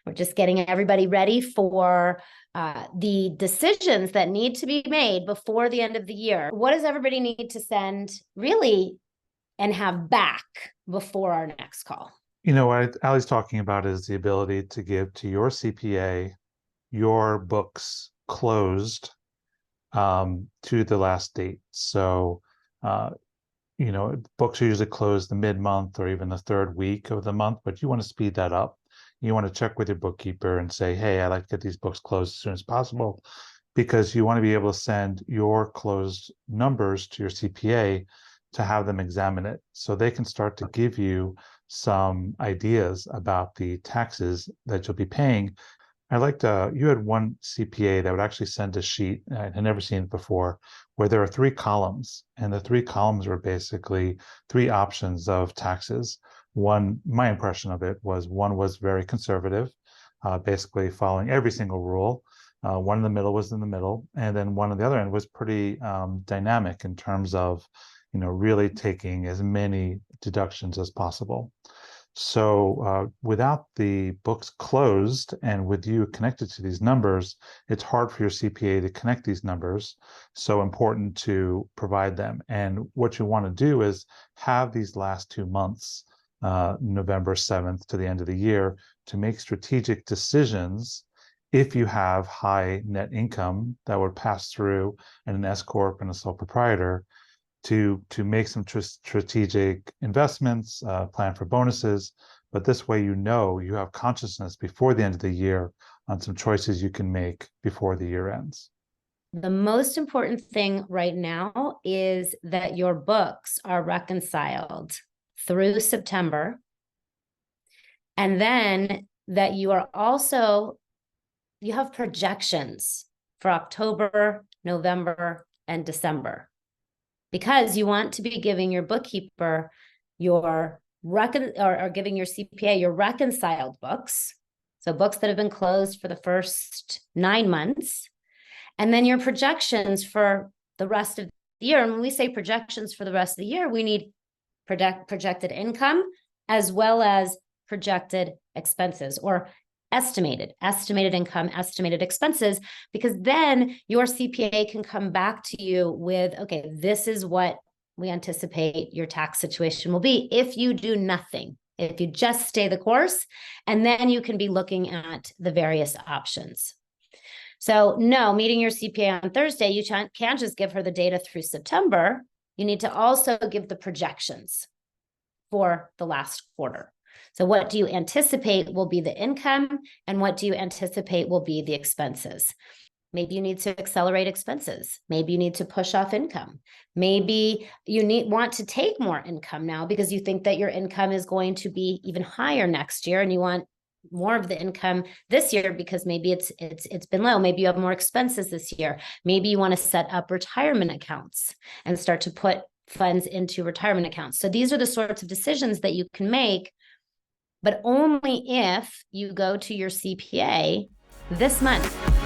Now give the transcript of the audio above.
We're just getting everybody ready for the decisions that need to be made before the end of the year. What does everybody need to send really and have back before our next call? What Allie's talking about is the ability to give to your CPA your books closed to the last date. So, books are usually closed the mid-month or even the third week of the month, but you want to speed that up. You want to check with your bookkeeper and say, hey, I'd like to get these books closed as soon as possible, because you want to be able to send your closed numbers to your CPA to have them examine it so they can start to give you some ideas about the taxes that you'll be paying. You had one CPA that would actually send a sheet, I had never seen it before, where there are 3 columns, and the 3 columns were basically 3 options of taxes. One, my impression of it was one was very conservative, basically following every single rule. One in the middle was in the middle, and then one on the other end was pretty dynamic in terms of, really taking as many deductions as possible. So without the books closed and with you connected to these numbers, it's hard for your CPA to connect these numbers. So important to provide them. And what you want to do is have these last 2 months, November 7th to the end of the year, to make strategic decisions. If you have high net income that would pass through an S corp and a sole proprietor, to make some strategic investments, plan for bonuses. But this way, you have consciousness before the end of the year on some choices you can make before the year ends. The most important thing right now is that your books are reconciled through September. And then that you have projections for October, November, and December. Because you want to be giving your bookkeeper or giving your CPA your reconciled books. So books that have been closed for the first 9 months, and then your projections for the rest of the year. And when we say projections for the rest of the year, we need projected income as well as projected expenses, or estimated income, estimated expenses, because then your CPA can come back to you with, okay, this is what we anticipate your tax situation will be if you do nothing, if you just stay the course, and then you can be looking at the various options. So no, meeting your CPA on Thursday, you can't just give her the data through September. You need to also give the projections for the last quarter. So what do you anticipate will be the income, and what do you anticipate will be the expenses? Maybe you need to accelerate expenses. Maybe you need to push off income. Maybe you want to take more income now because you think that your income is going to be even higher next year, and you want more of the income this year because maybe it's been low. Maybe you have more expenses this year. Maybe you want to set up retirement accounts and start to put funds into retirement accounts. So these are the sorts of decisions that you can make, but only if you go to your CPA this month.